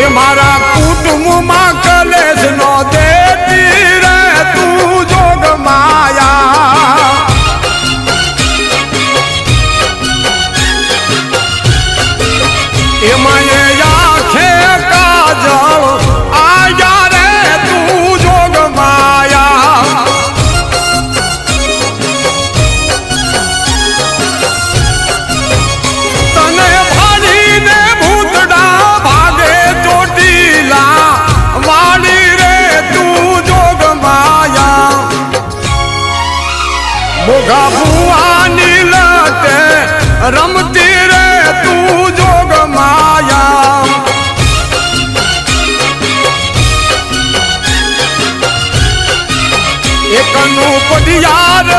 એ મારા કુટુંબમાં કલેશ નો દેતી રે તું જોગ માયા એમાં એ આંખે કાજળ આયા રે તું જોગ માયા તને ભાડીને ભૂતડા ભાગે ચોટીલા વાળી રે તું જોગ માયા મોઘા ભુવાની લતે રમતી રે તું જોગ માયા એકનું પડિયાર